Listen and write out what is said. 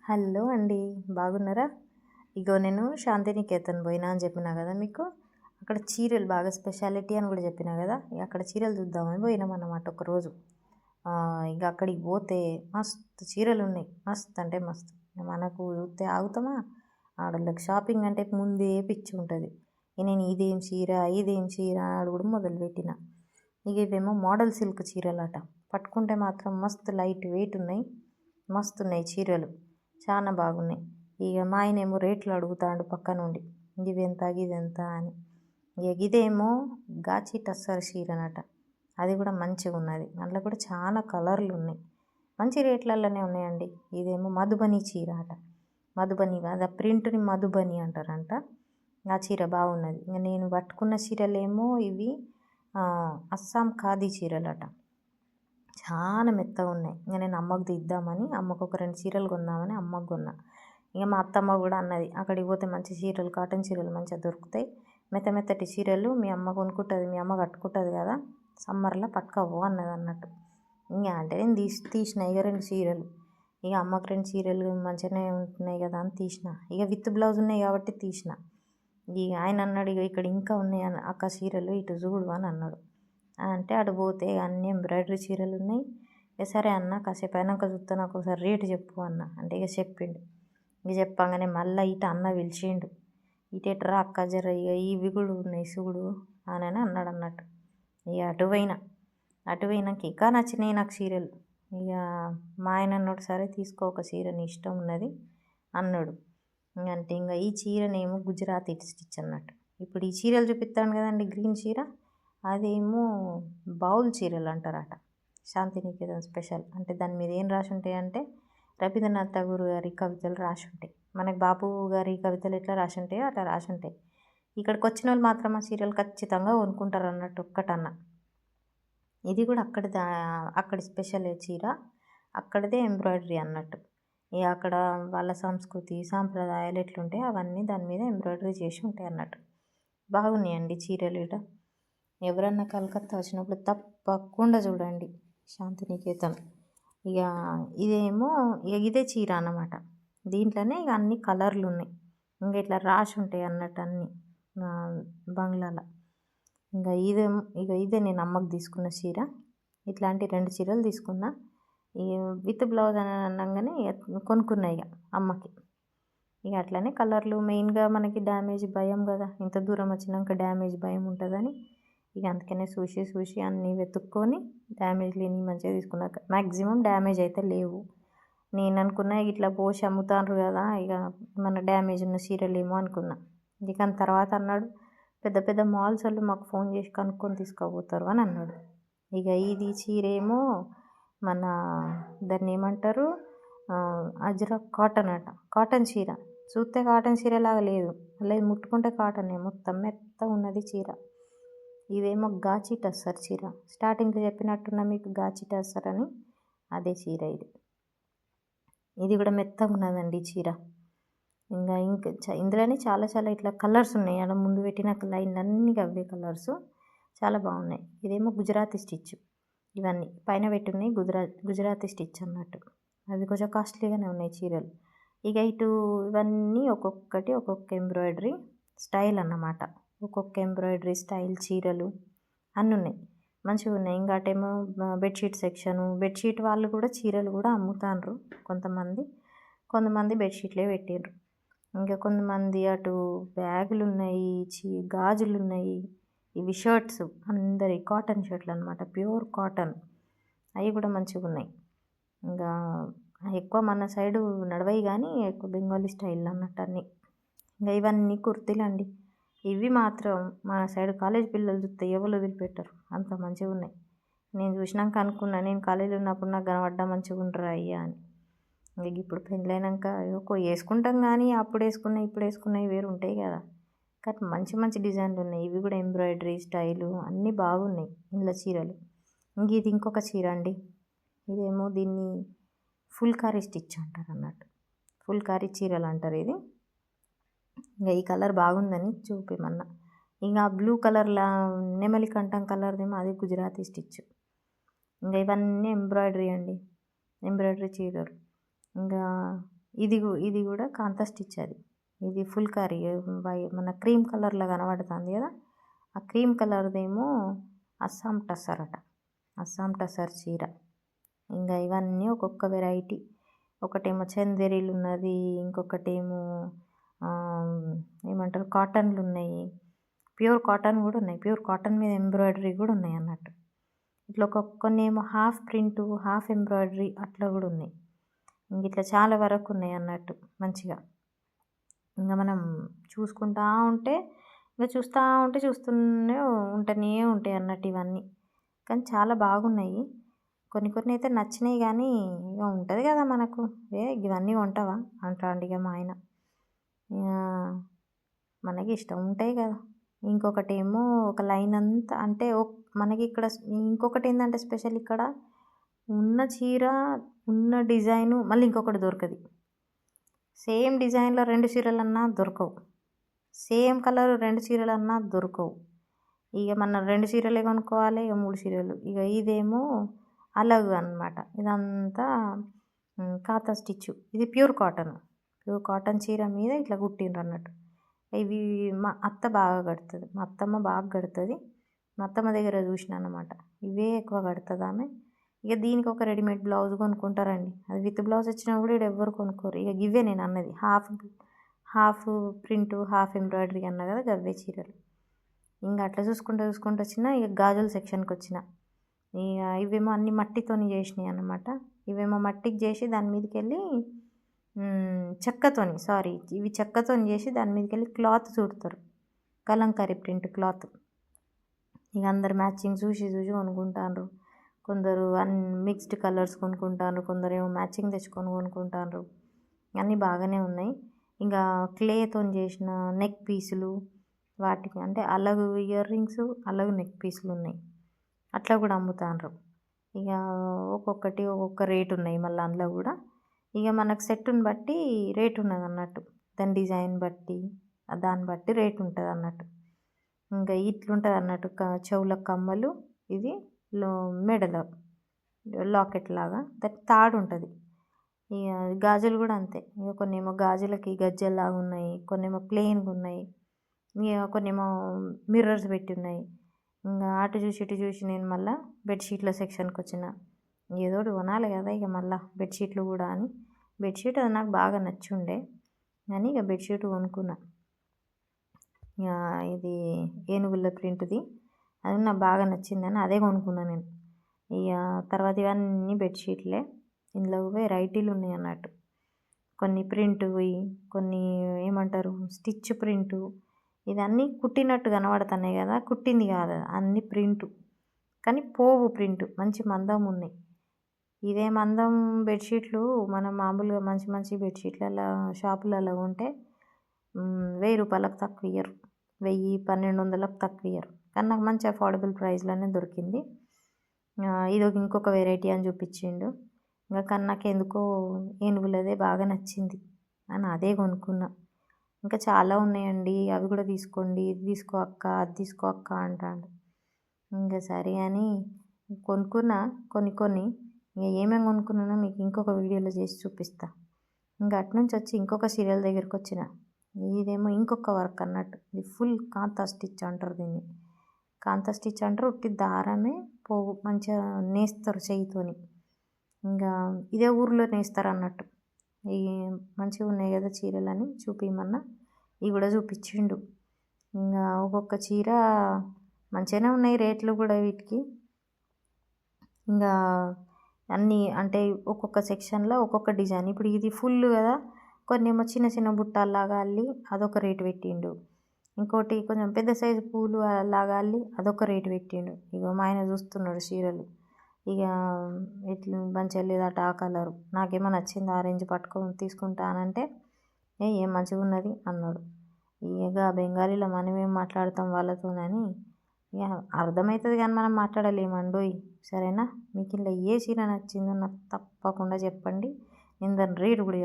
Hello అండి. బాగున్నారా? ఇగో నేను శాంతినికేతన్ పోయినా అని చెప్పినా కదా మీకు. అక్కడ చీరలు బాగా స్పెషాలిటీ అని కూడా చెప్పినా కదా. అక్కడ చీరలు చూద్దామని పోయినామన్నమాట ఒకరోజు. ఇక అక్కడికి పోతే మస్తు చీరలు ఉన్నాయి. మస్తు అంటే మస్తు. మనకు చూస్తే ఆగుతామా? ఆడోళ్ళకి షాపింగ్ అంటే ముందే పిచ్చి ఉంటుంది. నేను ఇదేం చీర ఇదేం చీర అడుగుడు మొదలుపెట్టిన. ఇక ఇవేమో మోడల్ సిల్క్ చీరలట. పట్టుకుంటే మాత్రం మస్తు లైట్ వెయిట్ ఉన్నాయి. మస్తు ఉన్నాయి చీరలు. చాలా బాగున్నాయి. ఇక మా ఆయనేమో రేట్లు అడుగుతాడు పక్క నుండి. ఇవెంత గిదెంత అని. ఇక ఇదేమో గాచి టస్సర్ చీరనట. అది కూడా మంచిగా ఉన్నది. అందులో కూడా చాలా కలర్లు ఉన్నాయి. మంచి రేట్లలోనే ఉన్నాయండి. ఇదేమో మధుబని చీర అట. మధుబని అది ప్రింట్ని మధుబని అంటారంట. ఆ చీర బాగున్నది. ఇంక నేను పట్టుకున్న చీరలేమో ఇవి అస్సాం ఖాదీ చీరలట. చాలా మెత్తగా ఉన్నాయి. ఇంక నేను అమ్మకు ఇద్దామని అమ్మకు ఒక 2 చీరలు కొందామని అమ్మకు కొన్నా. ఇక మా అత్తమ్మ కూడా అన్నది, అక్కడికి పోతే మంచి చీరలు కాటన్ చీరలు మంచిగా దొరుకుతాయి. మెత్తటి చీరలు మీ అమ్మ కొనుక్కుంటుంది, మీ అమ్మ కట్టుకుంటుంది కదా, సమ్మర్లో పట్టుకోవు అన్నది అన్నట్టు. ఇంకా అంటే నేను తీసిన ఇక 2 చీరలు. ఇక అమ్మకు 2 చీరలు మంచిగానే ఉంటున్నాయి కదా అని తీసిన. ఇక విత్ బ్లౌజ్ ఉన్నాయి కాబట్టి తీసిన. ఇక ఆయన అన్నాడు, ఇక ఇక్కడ ఇంకా ఉన్నాయి అక్క చీరలు, ఇటు చూడు అని అన్నాడు. అంటే అటు పోతే అన్నీ ఎంబ్రాయిడరీ చీరలు ఉన్నాయి. ఇక సరే అన్న, కాసేపు అయినాక చూస్తే నాకు ఒకసారి రేటు చెప్పు అన్న. అంటే ఇక చెప్పిండు. ఇక చెప్పగానే మళ్ళీ ఇటు అన్న పిలిచిండు. ఇటు ఎట్రా అక్క జర ఇక ఇవి కూడా ఉన్నాయి చూడు అని అన్నాడు అన్నట్టు. ఇక అటు పోయినాక ఇంకా నచ్చినాయి నాకు చీరలు. ఇక మా ఆయన అన్నాడు, సరే తీసుకో ఒక చీర నీ ఇష్టం ఉన్నది అన్నాడు. అంటే ఇంకా ఈ చీరనేమో గుజరాతీ స్టిచ్ అన్నట్టు. ఇప్పుడు ఈ చీరలు చూపిస్తాను కదండి, గ్రీన్ చీర అదేమో బౌల్ చీరలు అంటారట. శాంతినికేతన్ స్పెషల్. అంటే దాని మీద ఏం రాసి ఉంటాయి అంటే రవీంద్రనాథ్ ఠాగూర్ గారి కవితలు రాసి ఉంటాయి. మనకి బాపు గారి కవితలు ఎట్లా రాసి ఉంటాయో అట్లా రాసి ఉంటాయి. ఇక్కడికి వచ్చిన వాళ్ళు మాత్రం ఆ చీరలు ఖచ్చితంగా కొనుక్కుంటారు అన్నట్టు ఒక్కటన్నా. ఇది కూడా అక్కడి స్పెషల్ చీర, అక్కడిదే ఎంబ్రాయిడరీ అన్నట్టు. ఇక అక్కడ వాళ్ళ సంస్కృతి సాంప్రదాయాలు ఎట్లుంటాయి అవన్నీ దాని మీద ఎంబ్రాయిడరీ చేసి ఉంటాయి అన్నట్టు. బాగున్నాయండి చీరలు. ఇట ఎవరన్నా కలకత్తా వచ్చినప్పుడు తప్పకుండా చూడండి శాంతినికేతన్. ఇక ఇదేమో ఇదే చీర అన్నమాట. దీంట్లోనే ఇక అన్ని కలర్లు ఉన్నాయి. ఇంకా ఇట్లా రాసి ఉంటాయి అన్నట్టు అన్నీ బంగ్లాలో. ఇదే నేను అమ్మకు తీసుకున్న చీర. ఇట్లాంటి 2 చీరలు తీసుకున్నా. ఇక విత్ బ్లౌజ్ అని అనగానే కొనుక్కున్నా ఇక అమ్మకి. ఇక అట్లనే కలర్లు మెయిన్గా మనకి డ్యామేజ్ భయం కదా, ఇంత దూరం వచ్చినాక డ్యామేజ్ భయం ఉంటుందని ఇక అందుకనే చూసి అన్నీ వెతుక్కొని డ్యామేజ్ లేని మంచిగా తీసుకున్నా. మ్యాక్సిమం డ్యామేజ్ అయితే లేవు. నేను అనుకున్నా ఇట్లా పోసి అమ్ముతారు కదా, ఇక మన డ్యామేజ్ ఉన్న చీరలేమో అనుకున్నా. ఇక తర్వాత అన్నాడు, పెద్ద మాల్స్ వాళ్ళు మాకు ఫోన్ చేసి కనుక్కొని తీసుకోపోతారు అని అన్నాడు. ఇక ఇది చీర ఏమో మన దాన్ని ఏమంటారు, అజ్రక్ కాటన్ అట. కాటన్ చీర చూస్తే కాటన్ చీర లాగా లేదు, లేదు ముట్టుకుంటే కాటనే, మొత్తం మెత్తగా ఉన్నది చీర. ఇదేమో గాచి టస్సర్ చీర. స్టార్టింగ్లో చెప్పినట్టున్నా మీకు గాచి టస్సర్ అని, అదే చీర ఇది. ఇది కూడా మెత్తగా ఉన్నదండి చీర. ఇంకా ఇందులోనే చాలా ఇట్లా కలర్స్ ఉన్నాయి. అక్కడ ముందు పెట్టిన లైన్లు అన్నీ అవే కలర్స్, చాలా బాగున్నాయి. ఇదేమో గుజరాతీ స్టిచ్. ఇవన్నీ పైన పెట్టున్నాయి గుజరాతీ స్టిచ్ అన్నట్టు. అవి కొంచెం కాస్ట్లీగానే ఉన్నాయి చీరలు. ఇక ఇటు ఇవన్నీ ఒక్కొక్క ఎంబ్రాయిడరీ స్టైల్ అన్నమాట. ఒక్కొక్క ఎంబ్రాయిడరీ స్టైల్ చీరలు అన్నీ ఉన్నాయి, మంచిగా ఉన్నాయి. ఇంకాటేమో బెడ్షీట్ సెక్షను. బెడ్షీట్ వాళ్ళు కూడా చీరలు కూడా అమ్ముతాండ్రు కొంతమంది బెడ్షీట్లే పెట్టిండ్రు. ఇంకా కొంతమంది అటు బ్యాగులు ఉన్నాయి, గాజులు ఉన్నాయి. ఇవి షర్ట్స్ అందరి కాటన్ షర్ట్లు అనమాట, ప్యూర్ కాటన్. అవి కూడా మంచిగా ఉన్నాయి. ఇంకా ఎక్కువ మన సైడు నడవయి కానీ ఎక్కువ బెంగాలీ స్టైల్ అన్నట్టు అన్నీ. ఇంకా ఇవన్నీ కుర్తీలు అండి. ఇవి మాత్రం మన సైడ్ కాలేజ్ పిల్లలు చూస్తే ఎవరు వదిలిపెట్టరు, అంత మంచిగా ఉన్నాయి. నేను చూసినాక అనుకున్నా, నేను కాలేజీలో ఉన్నప్పుడు నాకు కనబడ్డా మంచిగా ఉండరా అయ్యా అని. ఇంక ఇప్పుడు పెళ్ళైనాక వేసుకుంటాం కానీ అప్పుడు ఇప్పుడు వేసుకున్నవి వేరు ఉంటాయి కదా. కానీ మంచి డిజైన్లు ఉన్నాయి. ఇవి కూడా ఎంబ్రాయిడరీ స్టైలు అన్నీ బాగున్నాయి ఇందులో చీరలు. ఇది ఇంకొక చీర అండి. ఇదేమో దీన్ని ఫుల్కారీ స్టిచ్ అంటారు అన్నట్టు. ఫుల్కారీ చీరలు అంటారు ఇది. ఇంకా ఈ కలర్ బాగుందని చూపిమన్నా. ఇంకా బ్లూ కలర్లా నెమలి కంఠం కలర్దేమో అది గుజరాతీ స్టిచ్. ఇంకా ఇవన్నీ ఎంబ్రాయిడరీ అండి, ఎంబ్రాయిడరీ చీరలు. ఇంకా ఇది కూడా కాంతా స్టిచ్ అది. ఇది ఫుల్ కరీ మన క్రీమ్ కలర్లో కనబడుతుంది కదా, ఆ క్రీమ్ కలర్దేమో అస్సాం టస్సర్ అట, అస్సాం టస్సర్ చీర. ఇంకా ఇవన్నీ ఒక్కొక్క వెరైటీ. ఒకటేమో చందేరీలు ఉన్నది, ఇంకొకటేమో ఏమంటారు కాటన్లు ఉన్నాయి, ప్యూర్ కాటన్ కూడా ఉన్నాయి, ప్యూర్ కాటన్ మీద ఎంబ్రాయిడరీ కూడా ఉన్నాయి అన్నట్టు. ఇట్లా కొన్ని ఏమో హాఫ్ ప్రింట్ హాఫ్ ఎంబ్రాయిడరీ అట్లా కూడా ఉన్నాయి. ఇంక ఇట్లా చాలా వరకు ఉన్నాయి అన్నట్టు మంచిగా. ఇంకా మనం చూసుకుంటూ ఉంటే చూస్తూనే ఉంటాయి అన్నట్టు ఇవన్నీ. కానీ చాలా బాగున్నాయి. కొన్ని అయితే నచ్చినాయి, కానీ ఇక ఉంటుంది కదా మనకు, ఇవన్నీ కొంటావా అంటాండి ఇక మా ఆయన. మనకి ఇష్టం ఉంటాయి కదా. ఇంకొకటేమో ఒక లైన్ అంతా అంటే మనకి ఇక్కడ ఇంకొకటి ఏంటంటే స్పెషల్, ఇక్కడ ఉన్న చీర ఉన్న డిజైను మళ్ళీ ఇంకొకటి దొరకదు. సేమ్ డిజైన్లో 2 చీరలన్నా దొరకవు, సేమ్ కలర్ 2 చీరలన్నా దొరకవు. ఇక మనం 2 చీరలే కొనుక్కోవాలి, ఇక 3 చీరలు. ఇక ఇదేమో అలాగ అనమాట. ఇదంతా కాతా స్టిచ్. ఇది ప్యూర్ కాటన్ చీర మీద ఇట్లా కుట్టిండ్రు అన్నట్టు. ఇవి మా అత్త బాగా కడుతుంది, మా అత్తమ్మ బాగా కడుతుంది. మా అత్తమ్మ దగ్గర చూసిన అన్నమాట. ఇవే ఎక్కువ కడుతుంది ఆమె. ఇక దీనికి ఒక రెడీమేడ్ బ్లౌజ్ కొనుక్కుంటారండి, అది విత్ బ్లౌజ్ వచ్చినా కూడా ఇక్కడ ఎవ్వరు కొనుక్కోరు. ఇక ఇవే నేను అన్నది, హాఫ్ ప్రింట్ హాఫ్ ఎంబ్రాయిడరీ అన్నా కదా, గవ్వే చీరలు. ఇంకా అట్లా చూసుకుంటూ వచ్చిన ఇక గాజుల సెక్షన్కి వచ్చిన. ఇక ఇవేమో అన్ని మట్టితోని చేసినాయి అన్నమాట. ఇవేమో మట్టికి చేసి దాని మీదకి వెళ్ళి ఇవి చెక్కతోని చేసి దాని మీదకి వెళ్ళి క్లాత్ చుడతారు, కలంకారీ ప్రింట్ క్లాత్. ఇక అందరు మ్యాచింగ్ చూసి కొనుక్కుంటారు. కొందరు మిక్స్డ్ కలర్స్ కొనుక్కుంటారు, కొందరు ఏమో మ్యాచింగ్ తెచ్చుకొని కొనుక్కుంటారు. అన్నీ బాగానే ఉన్నాయి. ఇంకా క్లేతో చేసిన నెక్ పీసులు, వాటికి అంటే అలాగు ఇయర్ రింగ్స్, అలాగు నెక్ పీసులు ఉన్నాయి, అట్లా కూడా అమ్ముతాండ్రు. ఇక ఒక్కొక్కటి ఒక్కొక్క రేటు ఉన్నాయి మళ్ళీ అందులో కూడా. ఇక మనకు సెట్టుని బట్టి రేటు ఉన్నది అన్నట్టు, దాని డిజైన్ బట్టి దాన్ని బట్టి రేటు ఉంటుంది అన్నట్టు. ఇంకా ఇట్లుంటుంది అన్నట్టు చెవుల కమ్మలు, ఇది మెడలో లాకెట్ లాగా దానికి తాడు ఉంటుంది. ఇక గాజులు కూడా అంతే. ఇక కొన్ని ఏమో గాజులకి గజ్జల్లాగా ఉన్నాయి, కొన్ని ఏమో ప్లెయిన్గా ఉన్నాయి, ఇక కొన్ని ఏమో మిర్రర్స్ పెట్టి ఉన్నాయి. ఇంకా అటు చూసి నేను మళ్ళీ బెడ్షీట్ల సెక్షన్కి వచ్చిన. ఏదో ఒకటి కొనాలి కదా ఇక మళ్ళీ బెడ్షీట్లు కూడా అని. బెడ్షీట్ అది నాకు బాగా నచ్చుండే కానీ ఇక బెడ్షీట్ కొనుక్కున్నా. ఇక ఇది ఏనుగుల ప్రింట్ది, అది నాకు బాగా నచ్చిందని అదే కొనుక్కున్నాను నేను. ఇక తర్వాత ఇవన్నీ బెడ్షీట్లే. ఇందులో వెరైటీలు ఉన్నాయి అన్నట్టు. కొన్ని ప్రింట్వి, కొన్ని ఏమంటారు స్టిచ్ ప్రింటు. ఇదన్నీ కుట్టినట్టు కనబడుతున్నాయి కదా, కుట్టింది కాదు, అన్ని ప్రింటు కానీ పోవు ప్రింటు, మంచి మందం ఉన్నాయి. ఇదే మందం బెడ్షీట్లు మనం మామూలుగా మంచి బెడ్షీట్లలో షాపులలో ఉంటే 1000 రూపాయలకు తక్కువ ఇయ్యరు, 1000-1200లకు తక్కువ ఇయ్యరు. కానీ నాకు మంచి అఫోర్డబుల్ ప్రైస్లోనే దొరికింది. ఇది ఇంకొక వెరైటీ అని చూపించిండు. ఇంకా కానీ నాకు ఎందుకో ఏనుగులదే బాగా నచ్చింది అని అదే కొనుక్కున్నా. ఇంకా చాలా ఉన్నాయండి, అవి కూడా తీసుకోండి, ఇది తీసుకో అక్క, అది తీసుకో అక్క అంటాడు. ఇంకా సరే అని కొనుక్కున్నా కొన్ని. ఇక ఏమేమి కొనుక్కున్నానో మీకు ఇంకొక వీడియోలో చేసి చూపిస్తా. ఇంకా అటునుంచి వచ్చి ఇంకొక సీరియల్ దగ్గరికి వచ్చిన. ఇదేమో ఇంకొక వర్క్ అన్నట్టు, ఇది ఫుల్ కాంతా స్టిచ్ అంటారు దీన్ని. కాంతా స్టిచ్ అంటారు, ఉట్టి దారమే పోగు మంచిగా నేస్తారు చేయితోని. ఇంకా ఇదే ఊర్లో నేస్తారు అన్నట్టు. ఈ మంచిగా ఉన్నాయి కదా చీరలని చూపించమన్నా, ఇవి కూడా చూపించిండు. ఇంకా ఒక్కొక్క చీర మంచిగానే ఉన్నాయి రేట్లు కూడా వీటికి. ఇంకా అన్నీ అంటే ఒక్కొక్క సెక్షన్లో ఒక్కొక్క డిజైన్. ఇప్పుడు ఇది ఫుల్ కదా, కొన్ని ఏమో చిన్న బుట్టాల్లాగా అల్లి అదొక రేటు పెట్టిండు. ఇంకోటి కొంచెం పెద్ద సైజు పూలు లాగా అల్లి అదొక రేటు పెట్టిండు. ఇక మా ఆయన చూస్తున్నాడు చీరలు. ఇక ఇట్లా మంచిగా లేదట ఆ కలరు, నాకేమో నచ్చింది ఆరెంజ్ తీసుకుంటానంటే ఏం మంచిగా ఉన్నది అన్నాడు. ఇక బెంగాలీలో మనమేం మాట్లాడతాం వాళ్ళతోనని ఇక అర్థమవుతుంది కానీ మనం మాట్లాడలేమండోయ్. సరేనా, మీకు ఇలా ఏ చీర నచ్చిందో నాకు తప్పకుండా చెప్పండి, నేను దాని రేటు కూడా